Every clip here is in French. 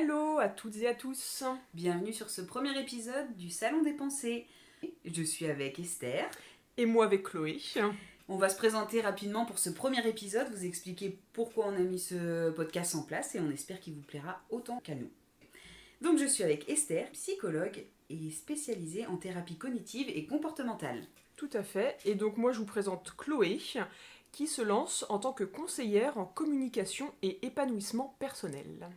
Hello à toutes et à tous. Bienvenue sur ce premier épisode du Salon des Pensées. Je suis avec Esther. Et moi avec Chloé. On va se présenter rapidement pour ce premier épisode, vous expliquer pourquoi on a mis ce podcast en place et on espère qu'il vous plaira autant qu'à nous. Donc je suis avec Esther, psychologue et spécialisée en thérapie cognitive et comportementale. Tout à fait. Et donc moi je vous présente Chloé qui se lance en tant que conseillère en communication et épanouissement personnel.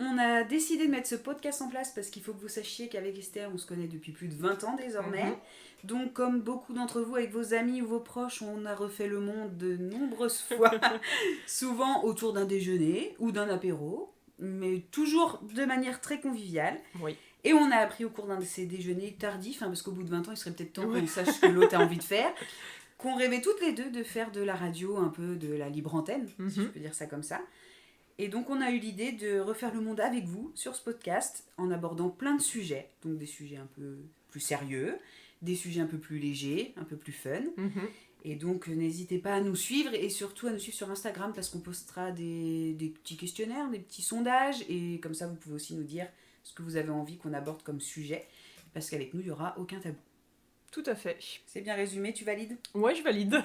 On a décidé de mettre ce podcast en place parce qu'il faut que vous sachiez qu'avec Esther, on se connaît depuis plus de 20 ans désormais. Donc, comme beaucoup d'entre vous, avec vos amis ou vos proches, on a refait le monde de nombreuses fois. Souvent autour d'un déjeuner ou d'un apéro, mais toujours de manière très conviviale. Oui. Et on a appris au cours d'un de ces déjeuners tardifs, parce qu'au bout de 20 ans, il serait peut-être temps qu'on sache ce que l'autre a envie de faire, qu'on rêvait toutes les deux de faire de la radio, un peu de la libre antenne, si je peux dire ça comme ça. Et donc on a eu l'idée de refaire le monde avec vous sur ce podcast en abordant plein de sujets, donc des sujets un peu plus sérieux, des sujets un peu plus légers, un peu plus fun. Et donc n'hésitez pas à nous suivre et surtout à nous suivre sur Instagram parce qu'on postera des petits questionnaires, des petits sondages et comme ça vous pouvez aussi nous dire ce que vous avez envie qu'on aborde comme sujet parce qu'avec nous il n'y aura aucun tabou. Tout à fait. C'est bien résumé, tu valides ? Ouais, je valide.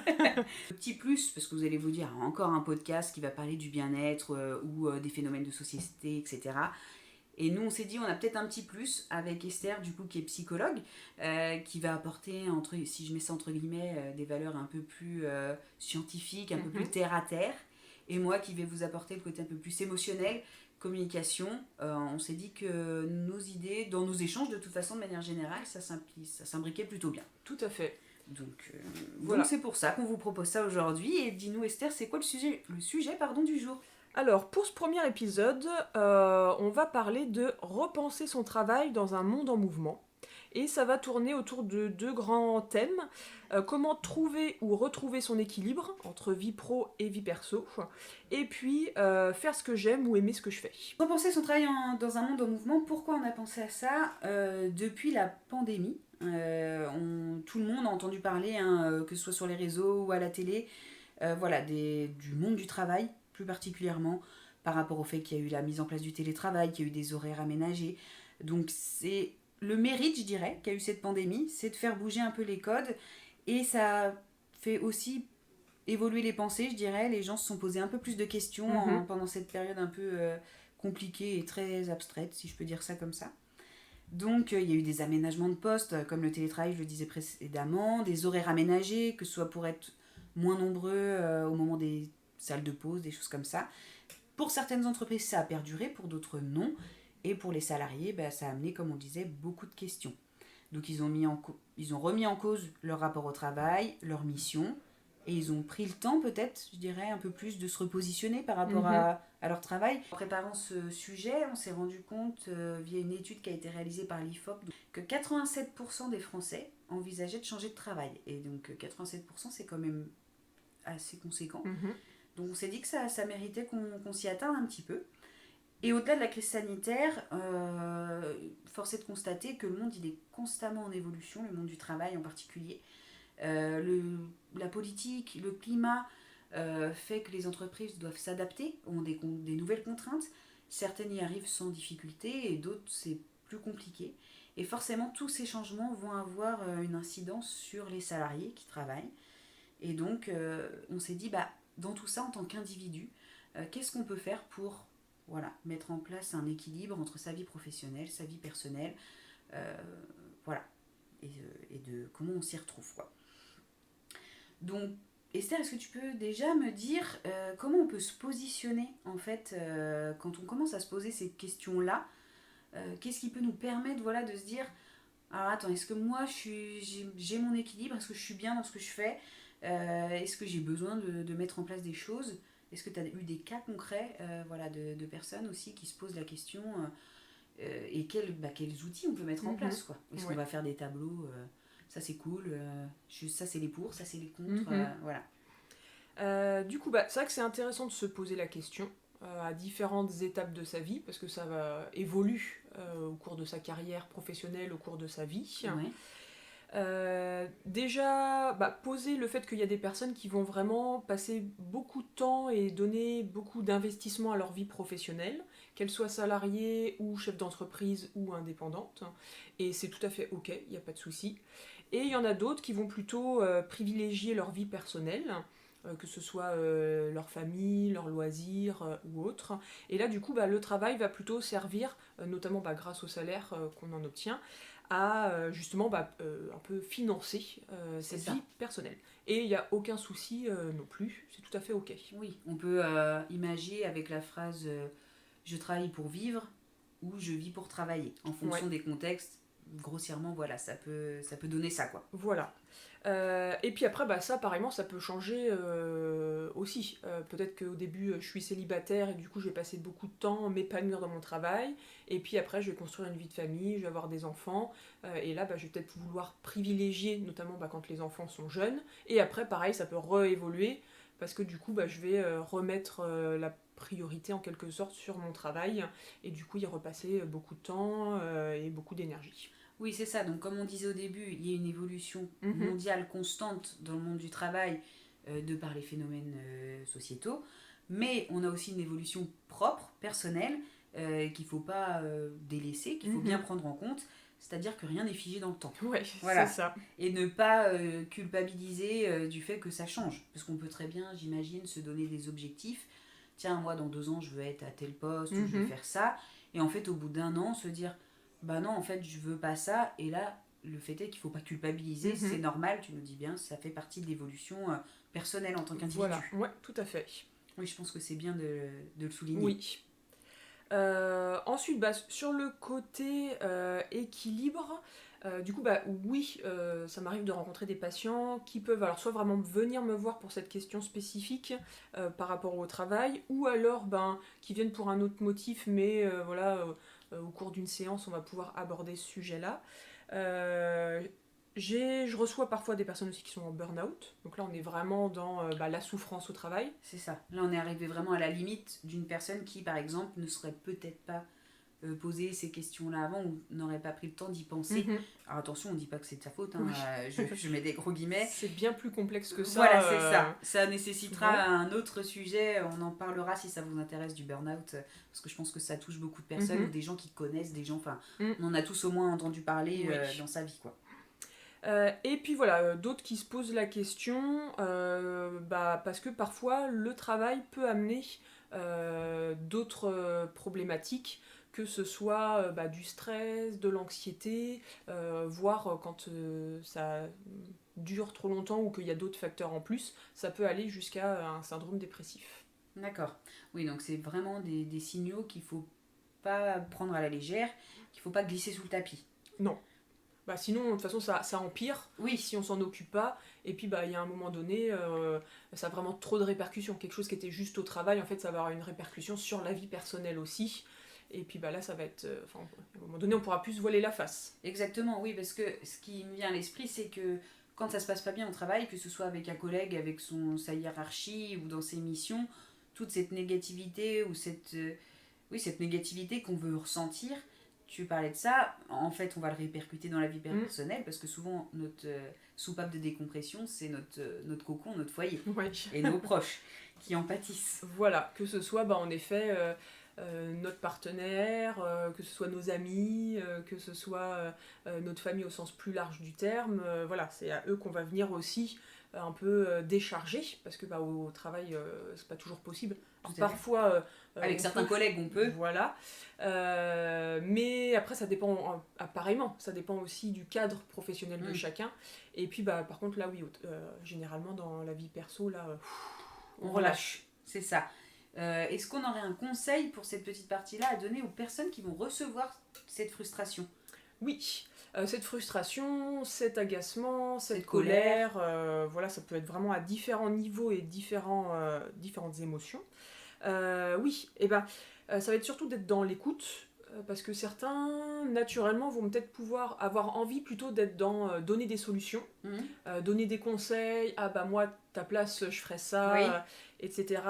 Petit plus, parce que vous allez vous dire, encore un podcast qui va parler du bien-être ou des phénomènes de société, etc. Et nous, on s'est dit, on a peut-être un petit plus avec Esther, du coup, qui est psychologue, qui va apporter, si je mets ça entre guillemets, des valeurs un peu plus scientifiques, un peu plus terre-à-terre. Et moi, qui vais vous apporter le côté un peu plus émotionnel, communication. On s'est dit que nos idées, dans nos échanges, de toute façon, de manière générale, ça s'imbriquait plutôt bien. Tout à fait. Donc c'est pour ça qu'on vous propose ça aujourd'hui. Et dis-nous Esther, c'est quoi le sujet du jour ? Alors, pour ce premier épisode, on va parler de repenser son travail dans un monde en mouvement. Et ça va tourner autour de deux grands thèmes. Comment trouver ou retrouver son équilibre entre vie pro et vie perso. Et puis, faire ce que j'aime ou aimer ce que je fais. Repenser son travail dans un monde en mouvement, pourquoi on a pensé à ça ? Depuis la pandémie, tout le monde a entendu parler, que ce soit sur les réseaux ou à la télé, du monde du travail, plus particulièrement, par rapport au fait qu'il y a eu la mise en place du télétravail, qu'il y a eu des horaires aménagés. Donc c'est le mérite, je dirais, qu'a eu cette pandémie, c'est de faire bouger un peu les codes, et ça fait aussi évoluer les pensées, je dirais. Les gens se sont posés un peu plus de questions pendant cette période un peu compliquée et très abstraite, si je peux dire ça comme ça. Donc il y a eu des aménagements de postes, comme le télétravail, je le disais précédemment, des horaires aménagés, que ce soit pour être moins nombreux au moment des salles de pause, des choses comme ça. Pour certaines entreprises, ça a perduré, pour d'autres, non. Et pour les salariés, ça a amené, comme on disait, beaucoup de questions. Donc ils ont remis en cause leur rapport au travail, leur mission, et ils ont pris le temps, peut-être, je dirais, un peu plus de se repositionner par rapport à leur travail. En préparant ce sujet, on s'est rendu compte, via une étude qui a été réalisée par l'IFOP, que 87% des Français envisageaient de changer de travail. Et donc 87%, c'est quand même assez conséquent. Donc on s'est dit que ça méritait qu'on s'y attarde un petit peu. Et au-delà de la crise sanitaire, force est de constater que le monde il est constamment en évolution, le monde du travail en particulier. La politique, le climat fait que les entreprises doivent s'adapter, ont des nouvelles contraintes. Certaines y arrivent sans difficulté et d'autres c'est plus compliqué. Et forcément tous ces changements vont avoir une incidence sur les salariés qui travaillent. Et donc on s'est dit, dans tout ça en tant qu'individu, qu'est-ce qu'on peut faire pour mettre en place un équilibre entre sa vie professionnelle, sa vie personnelle, et de comment on s'y retrouve, quoi. Donc Esther, est-ce que tu peux déjà me dire comment on peut se positionner en fait quand on commence à se poser ces questions-là, qu'est-ce qui peut nous permettre de se dire, alors attends, est-ce que moi j'ai mon équilibre, est-ce que je suis bien dans ce que je fais, est-ce que j'ai besoin de mettre en place des choses, est-ce que tu as eu des cas concrets de personnes aussi qui se posent la question et quels outils on peut mettre en place, quoi. Est-ce qu'on va faire des tableaux, ça c'est cool, ça c'est les pour, ça c'est les contre, Du coup, c'est vrai que c'est intéressant de se poser la question à différentes étapes de sa vie, parce que ça va évoluer au cours de sa carrière professionnelle, au cours de sa vie. Déjà, poser le fait qu'il y a des personnes qui vont vraiment passer beaucoup de temps et donner beaucoup d'investissement à leur vie professionnelle, qu'elle soit salariée ou chef d'entreprise ou indépendante. Et c'est tout à fait ok, il n'y a pas de souci. Et il y en a d'autres qui vont plutôt privilégier leur vie personnelle, que ce soit leur famille, leurs loisirs ou autre. Et là, du coup, le travail va plutôt servir, notamment grâce au salaire qu'on en obtient, à justement un peu financer C'est cette ça. vie personnelle. Et il n'y a aucun souci non plus, c'est tout à fait ok. Oui, on peut imager avec la phrase je travaille pour vivre ou je vis pour travailler. En Ouais, fonction des contextes, grossièrement, voilà, ça peut donner ça, quoi. voilà. Et puis après, ça, pareillement, ça peut changer aussi. Peut-être qu'au début, je suis célibataire et du coup, je vais passer beaucoup de temps à m'épanouir dans mon travail. Et puis après, je vais construire une vie de famille, je vais avoir des enfants. Et là, je vais peut-être vouloir privilégier, notamment quand les enfants sont jeunes. Et après, pareil, ça peut réévoluer parce que du coup, je vais remettre la priorité en quelque sorte sur mon travail. Et du coup, y repasser beaucoup de temps et beaucoup d'énergie. Oui, c'est ça. Donc, comme on disait au début, il y a une évolution Mhm. mondiale constante dans le monde du travail de par les phénomènes sociétaux. Mais on a aussi une évolution propre, personnelle, qu'il ne faut pas délaisser, qu'il faut bien Mhm. prendre en compte. C'est-à-dire que rien n'est figé dans le temps. Ouais, c'est Voilà. ça. Et ne pas culpabiliser du fait que ça change. Parce qu'on peut très bien, j'imagine, se donner des objectifs. Tiens, moi, dans 2 ans, je veux être à tel poste ou je veux Mhm. faire ça. Et en fait, au bout d'un an, se dire, bah non, en fait, je veux pas ça. Et là, le fait est qu'il faut pas culpabiliser. C'est Mhm. normal, tu nous dis bien, ça fait partie de l'évolution personnelle en tant Voilà, qu'individu. ouais, tout à fait. Oui, je pense que c'est bien de le souligner. Oui. Ensuite, sur le côté équilibre, du coup, oui, ça m'arrive de rencontrer des patients qui peuvent alors soit vraiment venir me voir pour cette question spécifique par rapport au travail, ou alors qui viennent pour un autre motif, mais voilà, au cours d'une séance, on va pouvoir aborder ce sujet-là. Euh, je reçois parfois des personnes aussi qui sont en burn-out, donc là on est vraiment dans la souffrance au travail. C'est ça. Là, on est arrivé vraiment à la limite d'une personne qui, par exemple, ne serait peut-être pas posé ces questions-là avant ou n'aurait pas pris le temps d'y penser. Mhm. Alors attention, on ne dit pas que c'est de sa faute, hein, Oui. je mets des gros guillemets. C'est bien plus complexe que Voilà, ça, c'est ça. Ça nécessitera souvent. un autre sujet. On en parlera si ça vous intéresse du burn-out, parce que je pense que ça touche beaucoup de personnes ou Mhm. des gens qui connaissent, des gens. Enfin, Mm. on en a tous au moins entendu parler Oui. dans sa vie, quoi. Et puis voilà, d'autres qui se posent la question, parce que parfois le travail peut amener d'autres problématiques, que ce soit du stress, de l'anxiété, voire quand ça dure trop longtemps ou qu'il y a d'autres facteurs en plus, ça peut aller jusqu'à un syndrome dépressif. D'accord. Oui, donc c'est vraiment des signaux qu'il faut pas prendre à la légère, qu'il faut pas glisser sous le tapis. Non. Sinon, de toute façon, ça empire Oui, si on s'en occupe pas. Et puis, il y a un moment donné, ça a vraiment trop de répercussions. Quelque chose qui était juste au travail, en fait, ça va avoir une répercussion sur la vie personnelle aussi. Et puis, là, ça va être. À un moment donné, on pourra plus se voiler la face. exactement, oui, parce que ce qui me vient à l'esprit, c'est que quand ça se passe pas bien au travail, que ce soit avec un collègue, avec sa hiérarchie ou dans ses missions, toute cette négativité ou cette négativité qu'on veut ressentir, tu parlais de ça, en fait, on va le répercuter dans la vie Mm. personnelle parce que souvent, notre soupape de décompression, c'est notre cocon, notre foyer Ouais. et nos proches qui en pâtissent. Voilà, que ce soit en effet notre partenaire, que ce soit nos amis, que ce soit notre famille au sens plus large du terme. Voilà, c'est à eux qu'on va venir aussi un peu décharger, parce que au travail, c'est pas toujours possible. Tout Alors, à fait. parfois, Avec on certains peut, collègues, on peut. voilà. Mais après, ça dépend, apparemment, ça dépend aussi du cadre professionnel de Mm. chacun. Et puis, par contre, là, oui, généralement, dans la vie perso, là, on On relâche. relâche. C'est ça. Est-ce qu'on aurait un conseil pour cette petite partie-là à donner aux personnes qui vont recevoir cette frustration? Oui, cette frustration, cet agacement, cette Cette colère. colère, voilà, ça peut être vraiment à différents niveaux et différentes émotions. Oui, ça va être surtout d'être dans l'écoute, parce que certains, naturellement, vont peut-être pouvoir avoir envie plutôt d'être dans donner des solutions, Mhm. donner des conseils, ah moi, ta place, je ferais Oui, ça, etc.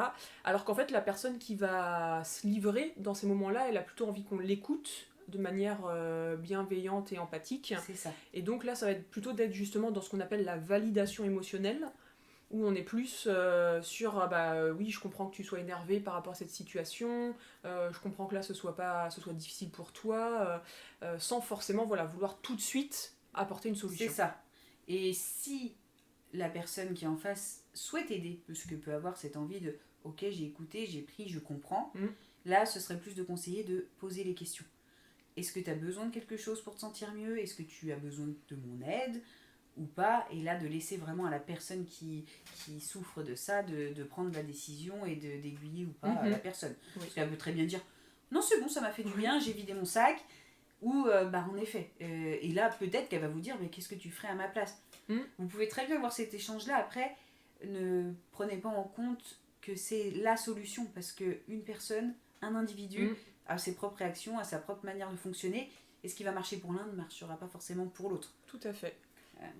Alors qu'en fait, la personne qui va se livrer dans ces moments-là, elle a plutôt envie qu'on l'écoute de manière bienveillante et empathique. c'est ça. Et donc là, ça va être plutôt d'être justement dans ce qu'on appelle la validation émotionnelle, où on est plus sur oui, je comprends que tu sois énervé par rapport à cette situation, je comprends que là ce soit difficile pour toi, sans forcément voilà, vouloir tout de suite apporter une C'est solution. ça. Et si la personne qui est en face souhaite aider, parce que peut avoir cette envie de ok, j'ai écouté, j'ai pris, je comprends, Mm. là ce serait plus de conseiller de poser les questions. Est-ce que tu as besoin de quelque chose pour te sentir mieux? Est-ce que tu as besoin de mon aide ou pas? Et là de laisser vraiment à la personne qui souffre de ça de prendre la décision et d'aiguiller ou pas la Mhm. personne. Oui. Parce qu'elle peut très bien dire non c'est bon, ça m'a fait du Oui. bien, j'ai vidé mon sac. Ou bah en effet. Et là peut-être qu'elle va vous dire mais qu'est-ce que tu ferais à ma place? Mm. Vous pouvez très bien voir cet échange-là. Après, ne prenez pas en compte que c'est la solution parce qu'une personne, un individu, Mm. a ses propres réactions, a sa propre manière de fonctionner. Et ce qui va marcher pour l'un ne marchera pas forcément pour l'autre. Tout à fait.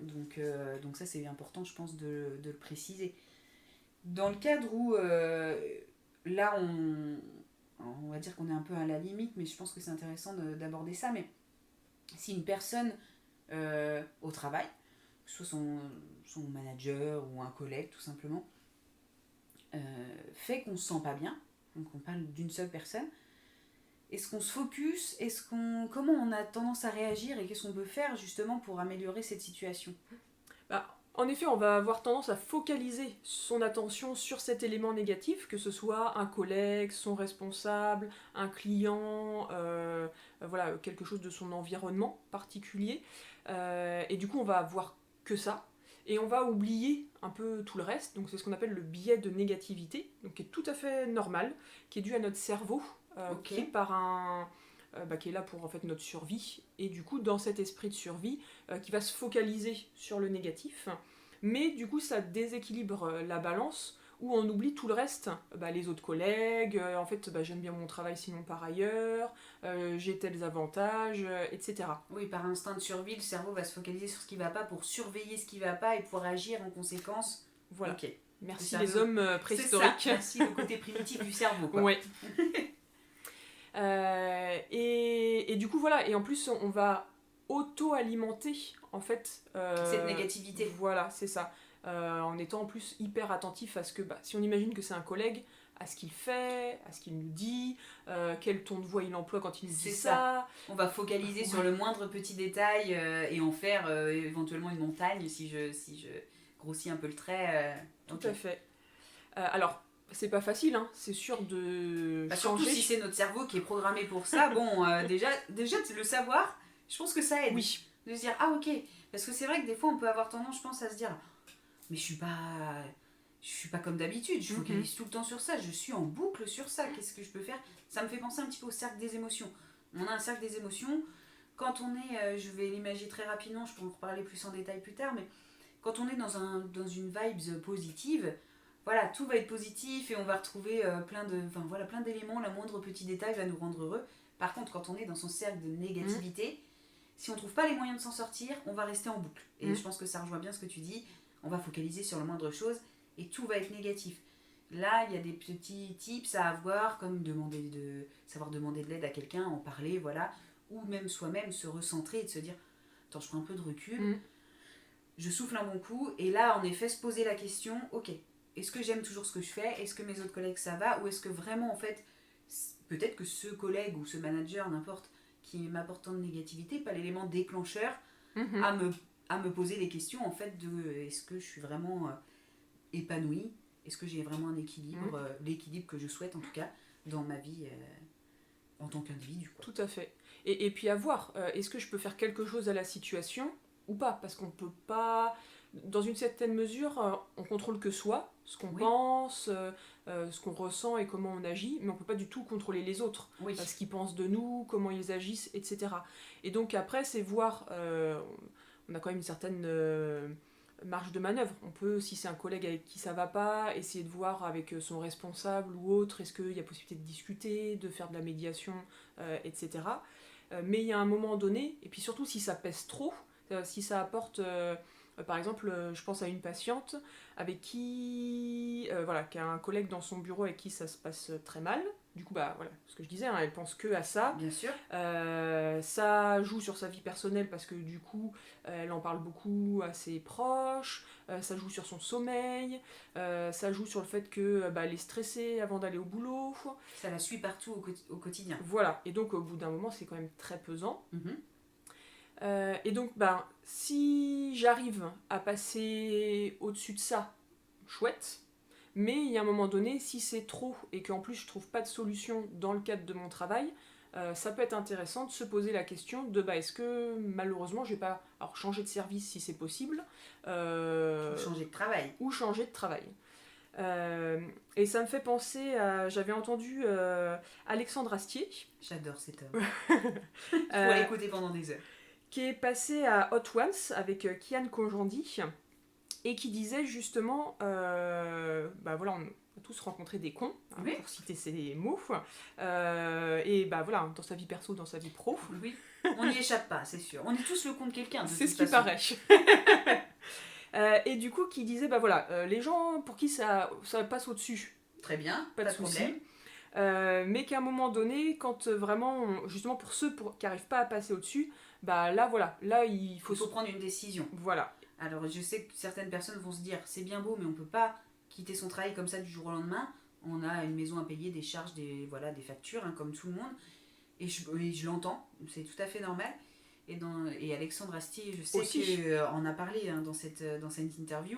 Donc ça, c'est important, je pense, de le préciser. Dans le cadre où, là, on va dire qu'on est un peu à la limite, mais je pense que c'est intéressant d'aborder ça. Mais si une personne au travail, que ce soit son manager ou un collègue tout simplement, fait qu'on se sent pas bien, donc on parle d'une seule personne, est-ce qu'on se focus, comment on a tendance à réagir et qu'est-ce qu'on peut faire justement pour améliorer cette situation? En effet, on va avoir tendance à focaliser son attention sur cet élément négatif, que ce soit un collègue, son responsable, un client, voilà, quelque chose de son environnement particulier. Et du coup, on va avoir que ça. Et on va oublier un peu tout le reste. Donc c'est ce qu'on appelle le biais de négativité, donc qui est tout à fait normal, qui est dû à notre cerveau, Ok. qui est qui est là pour en fait notre survie. Et du coup, dans cet esprit de survie, qui va se focaliser sur le négatif. Mais du coup, ça déséquilibre la balance où on oublie tout le reste, les autres collègues, en fait j'aime bien mon travail sinon par ailleurs, j'ai tels avantages, etc. Oui, par instinct de survie, le cerveau va se focaliser sur ce qui va pas pour surveiller ce qui va pas et pouvoir agir en conséquence. Voilà. Ok. Le Merci les cerveau, hommes c'est ça. préhistoriques. Merci le côté primitif du cerveau, quoi. Ouais. Et du coup, voilà. Et en plus, on va auto-alimenter, en fait. Cette négativité. Voilà, c'est ça. En étant en plus hyper attentif à ce que, si on imagine que c'est un collègue, à ce qu'il fait, à ce qu'il nous dit, quel ton de voix il emploie quand il nous dit C'est ça. ça. On va focaliser Ouais. sur le moindre petit détail et en faire éventuellement une montagne si je grossis un peu le trait. Tout Ok. à fait. Alors, c'est pas facile, hein. C'est sûr de Bah, surtout changer. si c'est notre cerveau qui est programmé pour ça, bon, déjà le savoir, je pense que ça aide. Oui. De se dire, ah ok. Parce que c'est vrai que des fois, on peut avoir tendance, je pense, à se dire, mais je suis pas comme d'habitude, je focalise tout le temps sur ça, je suis en boucle sur ça, qu'est-ce que je peux faire? Ça me fait penser un petit peu au cercle des émotions. On a un cercle des émotions, quand on est, je vais l'imaginer très rapidement, je peux en reparler plus en détail plus tard, mais quand on est dans une vibes positive, voilà, tout va être positif et on va retrouver plein d'éléments, la moindre petit détail va nous rendre heureux. Par contre, quand on est dans son cercle de négativité, si on trouve pas les moyens de s'en sortir, on va rester en boucle. Et je pense que ça rejoint bien ce que tu dis, on va focaliser sur la moindre chose et tout va être négatif. Là, il y a des petits tips à avoir, comme savoir demander de l'aide à quelqu'un, en parler, voilà, ou même soi-même se recentrer et de se dire, attends, je prends un peu de recul, je souffle un bon coup, et là, en effet, se poser la question, ok, est-ce que j'aime toujours ce que je fais? Est-ce que mes autres collègues, ça va? Ou est-ce que vraiment, en fait, peut-être que ce collègue ou ce manager, n'importe, qui m'apporte tant de négativité, pas l'élément déclencheur, à me poser des questions, en fait, de est-ce que je suis vraiment épanouie? Est-ce que j'ai vraiment un équilibre, l'équilibre que je souhaite, en tout cas, dans ma vie en tant qu'individu, quoi. Tout à fait. Et puis à voir, est-ce que je peux faire quelque chose à la situation ou pas? Parce qu'on peut pas, dans une certaine mesure, on contrôle que soi, ce qu'on Oui. pense, ce qu'on ressent et comment on agit, mais on peut pas du tout contrôler les autres, Oui. ce qu'ils pensent de nous, comment ils agissent, etc. Et donc après, c'est voir, on a quand même une certaine marge de manœuvre. On peut, si c'est un collègue avec qui ça va pas, essayer de voir avec son responsable ou autre, est-ce qu'il y a possibilité de discuter, de faire de la médiation, etc. Mais il y a un moment donné, et puis surtout si ça pèse trop, si ça apporte, par exemple, je pense à une patiente avec qui, voilà, qui a un collègue dans son bureau avec qui ça se passe très mal, du coup, bah voilà, ce que je disais, hein, elle pense que à ça. Bien sûr. Ça joue sur sa vie personnelle parce que du coup, elle en parle beaucoup à ses proches. Ça joue sur son sommeil. Ça joue sur le fait que bah, elle est stressée avant d'aller au boulot. Ça la suit partout au quotidien. Voilà. Et donc, au bout d'un moment, c'est quand même très pesant. Mhm. Et donc, ben, si j'arrive à passer au-dessus de ça, chouette. Mais il y a un moment donné, si c'est trop et qu'en plus je trouve pas de solution dans le cadre de mon travail, ça peut être intéressant de se poser la question de bah, est-ce que malheureusement je vais pas alors, changer de service si c'est possible Ou changer de travail. ou changer de travail. Et ça me fait penser à. J'avais entendu Alexandre Astier J'adore cet homme. Je pourrais euh, l'écouter pendant des heures. qui est passé à Hot Ones avec Kian Kojandi et qui disait justement bah voilà, on a tous rencontré des cons, hein, Oui. pour citer ces mots, et bah voilà, dans sa vie perso, dans sa vie pro. Oui. On n'y échappe pas, c'est sûr. On est tous le con de quelqu'un. De C'est toute ce qui façon. paraît. Et du coup, qui disait, bah voilà, les gens pour qui ça passe au-dessus, Très bien, pas de problème. souci. Mais qu'à un moment donné, quand vraiment, justement pour ceux qui n'arrivent pas à passer au-dessus, bah là voilà, là il faut prendre une décision. Voilà. Alors je sais que certaines personnes vont se dire c'est bien beau mais on peut pas quitter son travail comme ça du jour au lendemain. On a une maison à payer, des charges, des factures, hein, comme tout le monde. Et je l'entends, c'est tout à fait normal. Et Alexandre Astier, je sais qu'on a parlé hein, dans cette interview.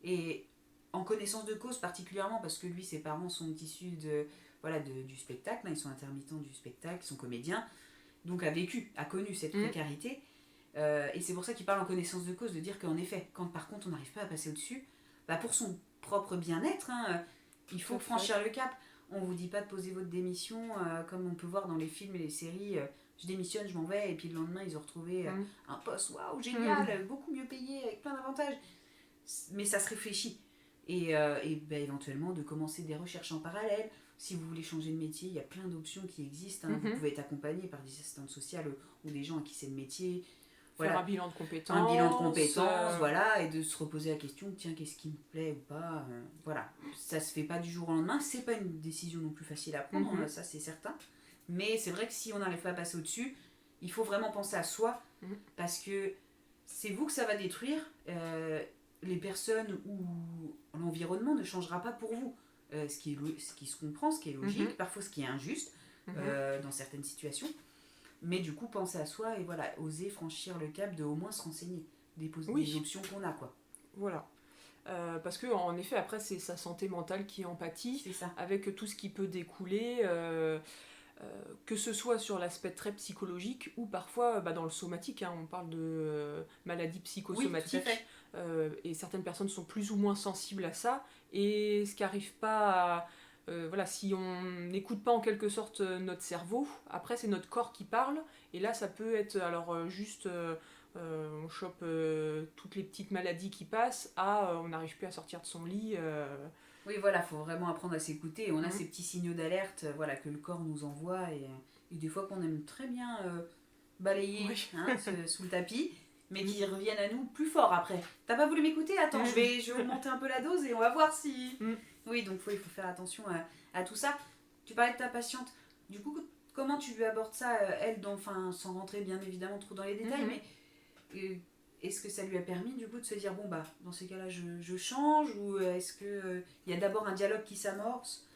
Et en connaissance de cause particulièrement, parce que lui, ses parents sont issus du spectacle, hein, ils sont intermittents du spectacle, ils sont comédiens, donc a connu cette précarité. Et c'est pour ça qu'il parle en connaissance de cause, de dire qu'en effet, quand par contre on n'arrive pas à passer au-dessus, bah pour son propre bien-être, hein, il faut franchir le cap. On vous dit pas de poser votre démission, comme on peut voir dans les films et les séries, je démissionne, je m'en vais, et puis le lendemain ils ont retrouvé un poste, waouh, génial, beaucoup mieux payé, avec plein d'avantages. Mais ça se réfléchit. Et bah, éventuellement de commencer des recherches en parallèle. Si vous voulez changer de métier, il y a plein d'options qui existent. Hein. Vous pouvez être accompagné par des assistantes sociales ou des gens à qui c'est le métier. Faire un bilan de compétences. Un bilan de compétences, voilà, et de se reposer la question, tiens, qu'est-ce qui me plaît ou pas. Voilà, ça se fait pas du jour au lendemain, c'est pas une décision non plus facile à prendre, ça c'est certain. Mais c'est vrai que si on n'arrive pas à passer au-dessus, il faut vraiment penser à soi, parce que c'est vous que ça va détruire. Les personnes ou l'environnement ne changera pas pour vous. Ce qui se comprend, ce qui est logique, parfois ce qui est injuste dans certaines situations. Mais du coup, penser à soi et voilà, oser franchir le cap de au moins se renseigner des options qu'on a, quoi. Voilà. Parce que en effet, après, c'est sa santé mentale qui en pâtit, avec tout ce qui peut découler, que ce soit sur l'aspect très psychologique ou parfois dans le somatique. Hein, on parle de maladies psychosomatiques, et certaines personnes sont plus ou moins sensibles à ça, et ce qui n'arrive pas à... voilà, si on n'écoute pas en quelque sorte notre cerveau, après c'est notre corps qui parle, et là ça peut être alors juste on chope toutes les petites maladies qui passent, on n'arrive plus à sortir de son lit. Oui, voilà, faut vraiment apprendre à s'écouter. On a ces petits signaux d'alerte voilà, que le corps nous envoie, et des fois qu'on aime très bien balayer sous le tapis, mais qui reviennent à nous plus fort après. T'as pas voulu m'écouter? Attends, je vais augmenter un peu la dose et on va voir si... Oui, donc il faut faire attention à tout ça. Tu parlais de ta patiente. Du coup, comment tu abordes ça, elle, sans rentrer bien évidemment trop dans les détails, mais est-ce que ça lui a permis du coup de se dire, bon bah, dans ces cas-là, je change, ou est-ce qu'il y a d'abord un dialogue qui s'amorce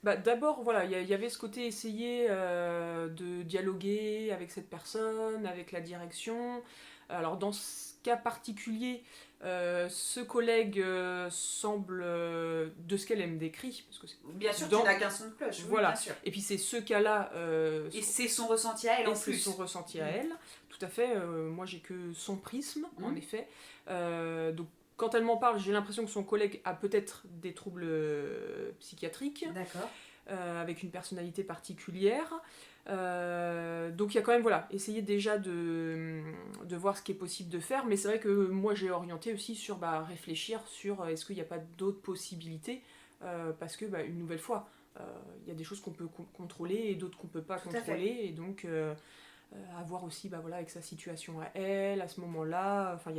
Bah, d'abord, voilà, il y avait ce côté essayer de dialoguer avec cette personne, avec la direction. Alors, dans ce cas particulier, ce collègue semble, de ce qu'elle me décrit, parce que bien sûr, tu n'as qu'un son de cloche, voilà. Oui, bien sûr. Et puis c'est ce cas-là... et c'est son ressenti à elle en plus. Et c'est son ressenti à elle, tout à fait. Moi, j'ai que son prisme, en effet. Donc, quand elle m'en parle, j'ai l'impression que son collègue a peut-être des troubles psychiatriques. D'accord. Avec une personnalité particulière. Donc il y a quand même, voilà, essayer déjà de voir ce qui est possible de faire, mais c'est vrai que moi j'ai orienté aussi sur réfléchir sur est-ce qu'il n'y a pas d'autres possibilités, parce que une nouvelle fois, il y a des choses qu'on peut contrôler et d'autres qu'on peut pas contrôler, et donc à voir aussi voilà, avec sa situation à elle, à ce moment-là. Enfin,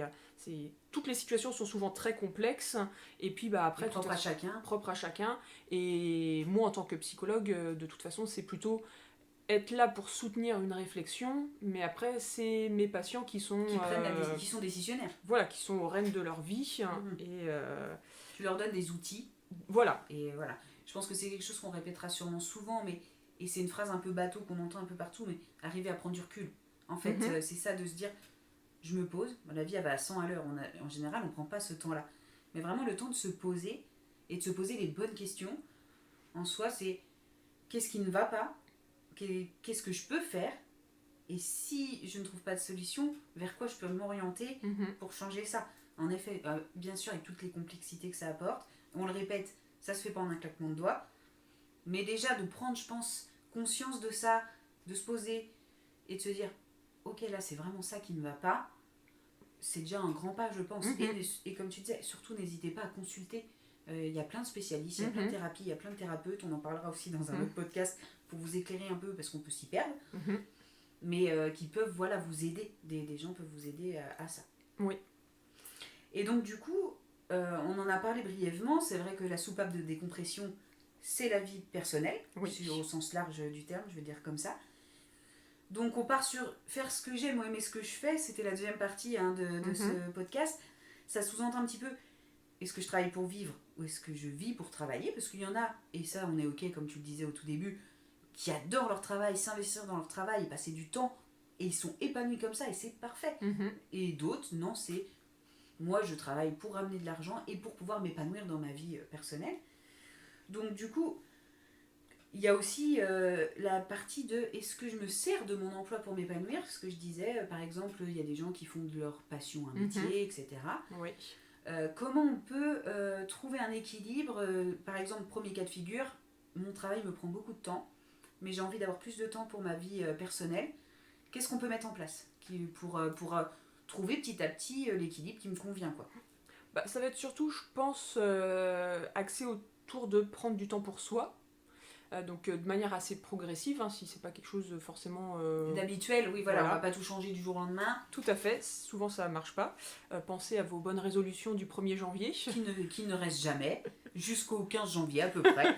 toutes les situations sont souvent très complexes, et puis après, propre à chacun. Propre à chacun. Et moi, en tant que psychologue, de toute façon, c'est plutôt être là pour soutenir une réflexion, mais après, c'est mes patients qui sont... qui sont décisionnaires. Voilà, qui sont aux rênes de leur vie. Mm-hmm. Et tu leur donnes des outils. Voilà. Et voilà. Je pense que c'est quelque chose qu'on répétera sûrement souvent, et c'est une phrase un peu bateau qu'on entend un peu partout, mais arriver à prendre du recul. En fait, c'est ça, de se dire, je me pose, la vie elle va à 100 à l'heure, en général on ne prend pas ce temps-là. Mais vraiment le temps de se poser, et de se poser les bonnes questions, en soi c'est, qu'est-ce qui ne va pas, qu'est-ce que je peux faire, et si je ne trouve pas de solution, vers quoi je peux m'orienter pour changer ça. En effet, bien sûr avec toutes les complexités que ça apporte, on le répète, ça se fait pas en un claquement de doigts, mais déjà de prendre, je pense, conscience de ça, de se poser et de se dire, ok, là c'est vraiment ça qui ne va pas, c'est déjà un grand pas, je pense. Et comme tu disais, surtout n'hésitez pas à consulter. Il y a plein de spécialistes, il y a plein de thérapies, il y a plein de thérapeutes, on en parlera aussi dans un autre podcast pour vous éclairer un peu, parce qu'on peut s'y perdre, mais qui peuvent vous aider, des gens peuvent vous aider à ça. Oui. Et donc du coup, on en a parlé brièvement, c'est vrai que la soupape de décompression, c'est la vie personnelle, au sens large du terme, je veux dire comme ça. Donc on part sur faire ce que j'aime ou aimer ce que je fais, c'était la deuxième partie de ce podcast. Ça sous-entend un petit peu, est-ce que je travaille pour vivre ou est-ce que je vis pour travailler? Parce qu'il y en a, et ça on est ok comme tu le disais au tout début, qui adorent leur travail, s'investir dans leur travail, passer du temps, et ils sont épanouis comme ça et c'est parfait. Et d'autres, non, c'est moi je travaille pour ramener de l'argent et pour pouvoir m'épanouir dans ma vie personnelle. Donc du coup, il y a aussi la partie de est-ce que je me sers de mon emploi pour m'épanouir, ce que je disais, par exemple, il y a des gens qui font de leur passion un métier, etc. Oui. Comment on peut trouver un équilibre, par exemple, premier cas de figure, mon travail me prend beaucoup de temps, mais j'ai envie d'avoir plus de temps pour ma vie personnelle. Qu'est-ce qu'on peut mettre en place pour trouver petit à petit l'équilibre qui me convient, quoi. Ça va être surtout, je pense, axé autour de prendre du temps pour soi. Donc de manière assez progressive, si c'est pas quelque chose forcément... d'habituel, oui, voilà, on va pas tout changer du jour au lendemain. Tout à fait, souvent ça marche pas. Pensez à vos bonnes résolutions du 1er janvier. Qui ne restent jamais, jusqu'au 15 janvier à peu près.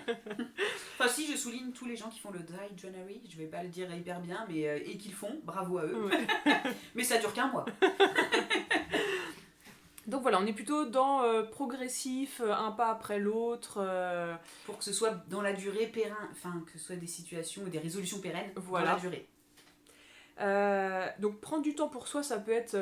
Enfin si, je souligne tous les gens qui font le Dry January, je vais pas le dire hyper bien, mais et qu'ils font, bravo à eux. Ouais. Mais ça dure qu'un mois. Donc voilà, on est plutôt dans progressif, un pas après l'autre. Pour que ce soit dans la durée périn, enfin que ce soit des situations ou des résolutions pérennes dans la durée. Donc prendre du temps pour soi, ça peut être,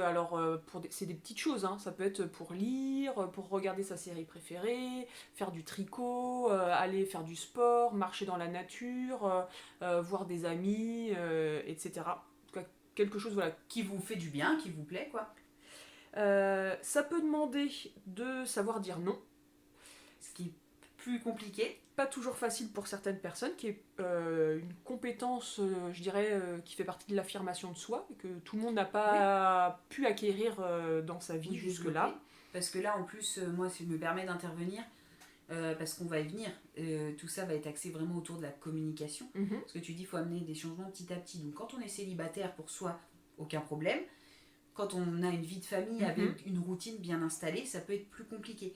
c'est des petites choses, ça peut être pour lire, pour regarder sa série préférée, faire du tricot, aller faire du sport, marcher dans la nature, voir des amis, etc. En tout cas, quelque chose qui vous fait du bien, qui vous plaît, quoi. Ça peut demander de savoir dire non. Ce qui est plus compliqué. Pas toujours facile pour certaines personnes, qui est une compétence, je dirais, qui fait partie de l'affirmation de soi, et que tout le monde n'a pas pu acquérir dans sa vie jusque-là. Parce que là, en plus, moi, si je me permets d'intervenir, parce qu'on va y venir, tout ça va être axé vraiment autour de la communication. Parce que tu dis qu'il faut amener des changements petit à petit. Donc quand on est célibataire, pour soi, aucun problème. Quand on a une vie de famille avec une routine bien installée, ça peut être plus compliqué.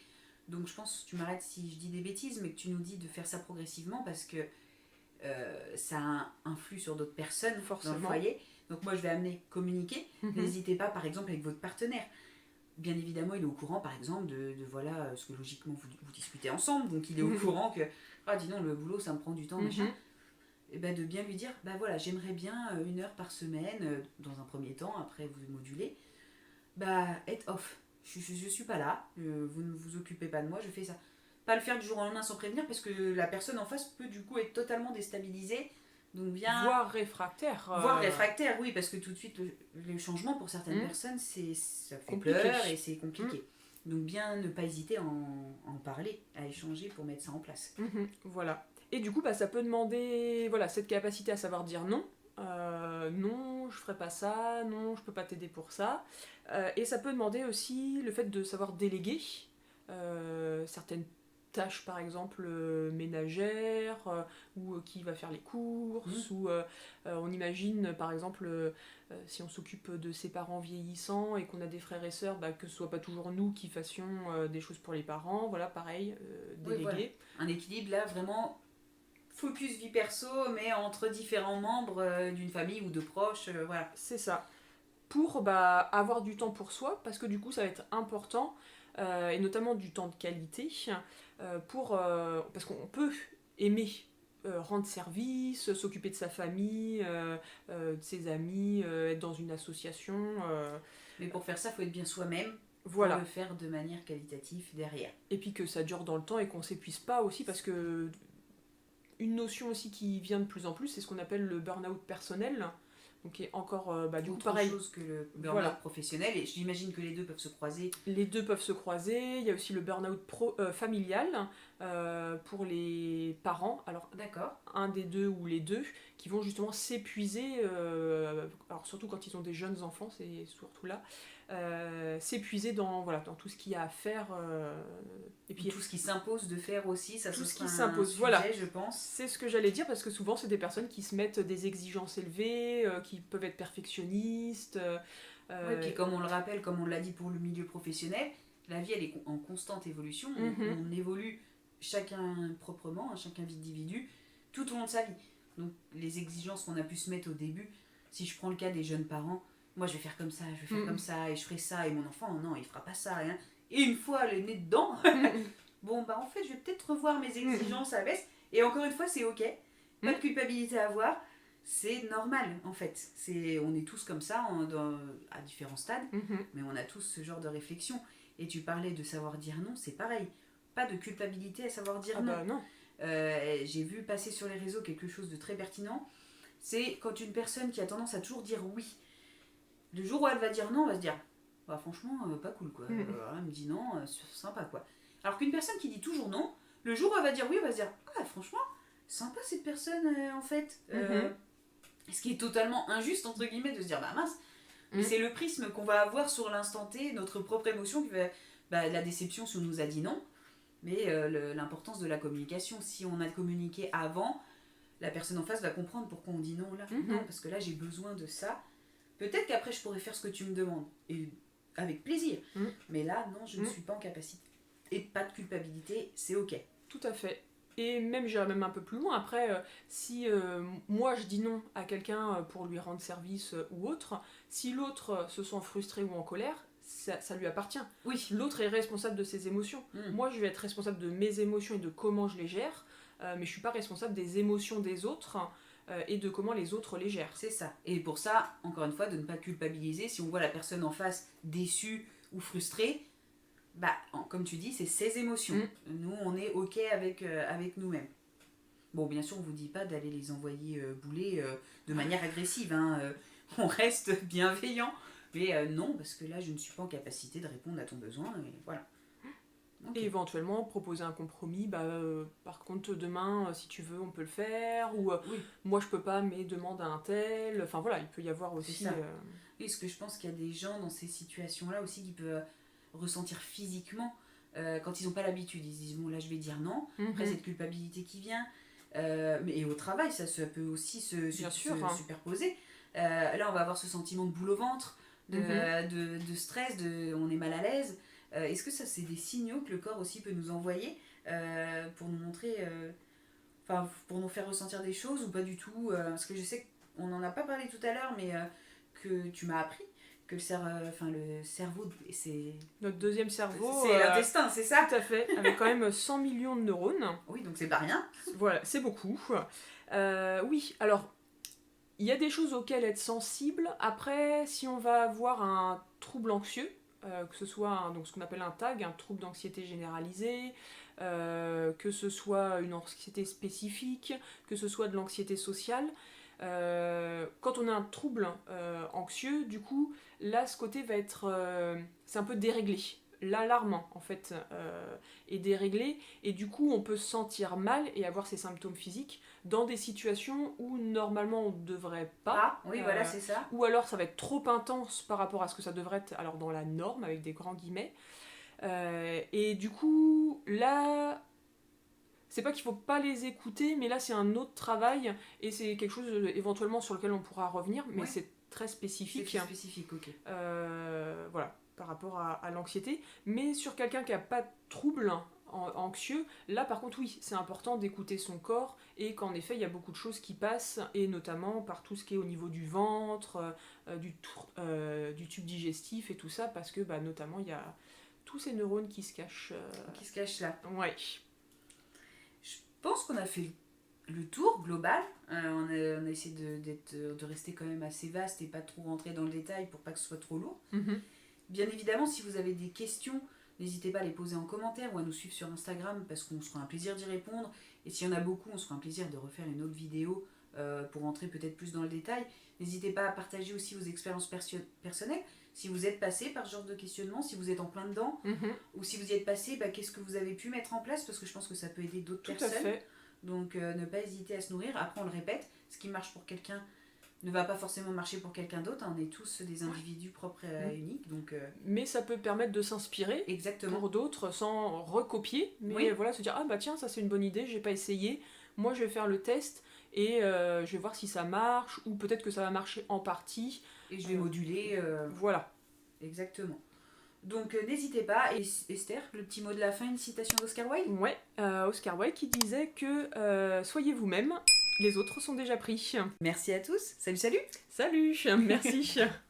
Donc je pense, tu m'arrêtes si je dis des bêtises, mais que tu nous dis de faire ça progressivement parce que ça influe sur d'autres personnes dans le foyer. Donc moi je vais amener communiquer. N'hésitez pas par exemple avec votre partenaire. Bien évidemment il est au courant par exemple de voilà ce que logiquement vous discutez ensemble. Donc il est au courant que dis non, le boulot ça me prend du temps, machin. Et de bien lui dire, voilà, j'aimerais bien 1 heure par semaine, dans un premier temps, après vous modulez, être off. Je suis pas là, vous ne vous occupez pas de moi, je fais ça. Pas le faire du jour au lendemain sans prévenir, parce que la personne en face peut du coup être totalement déstabilisée. Donc voire réfractaire. Voire réfractaire, oui, parce que tout de suite, le changement pour certaines personnes, ça fait compliqué. Peur et c'est compliqué. Donc bien ne pas hésiter à en parler, à échanger pour mettre ça en place. Voilà. Et du coup, ça peut demander cette capacité à savoir dire non. Non, je ferai pas ça, non, je peux pas t'aider pour ça. Et ça peut demander aussi le fait de savoir déléguer certaines tâches par exemple ménagères, ou qui va faire les courses, ou on imagine par exemple si on s'occupe de ses parents vieillissants et qu'on a des frères et sœurs, bah, que ce soit pas toujours nous qui fassions des choses pour les parents, voilà pareil, Oui, voilà. déléguer. Un équilibre là, vraiment focus vie perso, mais entre différents membres d'une famille ou de proches, voilà. C'est ça. Pour bah, avoir du temps pour soi, parce que du coup ça va être important, et notamment du temps de qualité, parce qu'on peut aimer rendre service, s'occuper de sa famille, de ses amis, être dans une association. Mais pour faire ça, il faut être bien soi-même pour Voilà. le faire de manière qualitative derrière. Et puis que ça dure dans le temps et qu'on s'épuise pas aussi, parce que une notion aussi qui vient de plus en plus, c'est ce qu'on appelle le burn-out personnel. Donc qui est encore, du coup, Autre pareil. chose que le burn-out Voilà. professionnel, et j'imagine que les deux peuvent se croiser. Les deux peuvent se croiser. Il y a aussi le burn-out familial pour les parents. Alors, D'accord. un des deux ou les deux qui vont justement s'épuiser, alors surtout quand ils ont des jeunes enfants, c'est surtout là, s'épuiser dans tout ce qu'il y a à faire. Et puis tout ce qui s'impose de faire aussi, ça tout ce ce qui sera un s'impose, sujet, voilà. je pense. C'est ce que j'allais dire parce que souvent c'est des personnes qui se mettent des exigences élevées, qui peuvent être perfectionnistes. Oui, et puis comme on le rappelle, comme on l'a dit pour le milieu professionnel, la vie elle est en constante évolution. On évolue chacun proprement, chaque individu, tout au long de sa vie. Donc les exigences qu'on a pu se mettre au début, si je prends le cas des jeunes parents, moi je vais faire comme ça, je vais faire comme ça, et je ferai ça, et mon enfant, non, il fera pas ça, rien. Et une fois le nez dedans, bon bah en fait je vais peut-être revoir mes exigences à la baisse, et encore une fois c'est ok, pas de culpabilité à avoir, c'est normal en fait. On est tous comme ça à différents stades, mais on a tous ce genre de réflexion. Et tu parlais de savoir dire non, c'est pareil. Pas de culpabilité à savoir dire non. Bah non. J'ai vu passer sur les réseaux quelque chose de très pertinent. C'est quand une personne qui a tendance à toujours dire oui, le jour où elle va dire non, on va se dire bah franchement pas cool quoi. Elle me dit non, c'est sympa quoi. Alors qu'une personne qui dit toujours non, le jour où elle va dire oui, on va se dire ah franchement sympa cette personne en fait. Ce qui est totalement injuste entre guillemets de se dire bah mince. Mais c'est le prisme qu'on va avoir sur l'instant T, notre propre émotion qui va la déception si on nous a dit non. Mais l'importance de la communication, si on a communiqué avant, la personne en face va comprendre pourquoi on dit non là. Non, parce que là j'ai besoin de ça. Peut-être qu'après je pourrais faire ce que tu me demandes. Et avec plaisir. Mais là, non, je ne suis pas en capacité. Et pas de culpabilité, c'est ok. Tout à fait. Et même, j'irais même un peu plus loin. Après, si moi je dis non à quelqu'un pour lui rendre service ou autre, si l'autre se sent frustré ou en colère, ça lui appartient. Oui. L'autre est responsable de ses émotions. Moi, je vais être responsable de mes émotions et de comment je les gère, mais je suis pas responsable des émotions des autres et de comment les autres les gèrent. C'est ça. Et pour ça, encore une fois, de ne pas culpabiliser. Si on voit la personne en face déçue ou frustrée, bah, comme tu dis, c'est ses émotions. Nous, on est ok avec nous-mêmes. Bon, bien sûr, on vous dit pas d'aller les envoyer bouler de manière agressive. Hein, on reste bienveillant. Mais non, parce que là, je ne suis pas en capacité de répondre à ton besoin. Et voilà. Okay. Et éventuellement proposer un compromis. Par contre, demain, si tu veux, on peut le faire. Ou moi, je peux pas, mais demande à un tel. Enfin voilà, il peut y avoir aussi. Oui, parce que je pense qu'il y a des gens dans ces situations-là aussi qui peuvent ressentir physiquement quand ils n'ont pas l'habitude. Ils se disent bon, là, je vais dire non. Après, cette culpabilité qui vient. Et au travail, ça peut aussi se superposer. Là, on va avoir ce sentiment de boule au ventre, de stress, on est mal à l'aise. Est-ce que ça, c'est des signaux que le corps aussi peut nous envoyer pour nous montrer, pour nous faire ressentir des choses ou pas du tout parce que je sais qu'on n'en a pas parlé tout à l'heure, mais que tu m'as appris que le cerveau, c'est... Notre deuxième cerveau... C'est l'intestin, c'est ça? Tout à fait, avec quand même 100 millions de neurones. Oui, donc c'est pas rien. Voilà, c'est beaucoup. Oui, alors, il y a des choses auxquelles être sensible. Après, si on va avoir un trouble anxieux, que ce soit donc ce qu'on appelle un TAG, un trouble d'anxiété généralisée, que ce soit une anxiété spécifique, que ce soit de l'anxiété sociale, quand on a un trouble anxieux, du coup, là, ce côté va être... c'est un peu déréglé. L'alarme, en fait, est déréglé, et du coup, on peut se sentir mal et avoir ces symptômes physiques dans des situations où, normalement, on ne devrait pas. Oui, voilà, c'est ça. Ou alors, ça va être trop intense par rapport à ce que ça devrait être, alors dans la norme, avec des grands guillemets. Et du coup, là... c'est pas qu'il faut pas les écouter, mais là c'est un autre travail et c'est quelque chose éventuellement sur lequel on pourra revenir, mais Ouais. c'est très spécifique. C'est spécifique, ok. Voilà, par rapport à l'anxiété. Mais sur quelqu'un qui a pas de trouble anxieux, là par contre oui, c'est important d'écouter son corps et qu'en effet il y a beaucoup de choses qui passent et notamment par tout ce qui est au niveau du ventre, du tube digestif et tout ça parce que bah, notamment il y a tous ces neurones qui se cachent. Qui se cache là. Ouais. Je pense qu'on a fait le tour global. On a essayé de rester quand même assez vaste et pas trop rentrer dans le détail pour pas que ce soit trop lourd. Mhm. Bien évidemment, si vous avez des questions, n'hésitez pas à les poser en commentaire ou à nous suivre sur Instagram parce qu'on se fera un plaisir d'y répondre. Et s'il y en a beaucoup, on se fera un plaisir de refaire une autre vidéo pour rentrer peut-être plus dans le détail. N'hésitez pas à partager aussi vos expériences personnelles. Si vous êtes passé par ce genre de questionnement, si vous êtes en plein dedans, Mhm. ou si vous y êtes passé, bah, qu'est-ce que vous avez pu mettre en place parce que je pense que ça peut aider d'autres Tout à personnes. fait. Donc ne pas hésiter à se nourrir. Après, on le répète, ce qui marche pour quelqu'un ne va pas forcément marcher pour quelqu'un d'autre. On est tous des individus propres et uniques. Donc, Mais ça peut permettre de s'inspirer exactement. pour d'autres sans recopier, mais Oui. voilà, se dire ah bah tiens, ça c'est une bonne idée, j'ai pas essayé, moi je vais faire le test et je vais voir si ça marche ou peut-être que ça va marcher en partie. Et je vais moduler. Voilà. Exactement. Donc n'hésitez pas. Et Esther, le petit mot de la fin, une citation d'Oscar Wilde. Ouais, Oscar Wilde qui disait que soyez vous-même, les autres sont déjà pris. Merci à tous. Salut, salut. Salut, merci.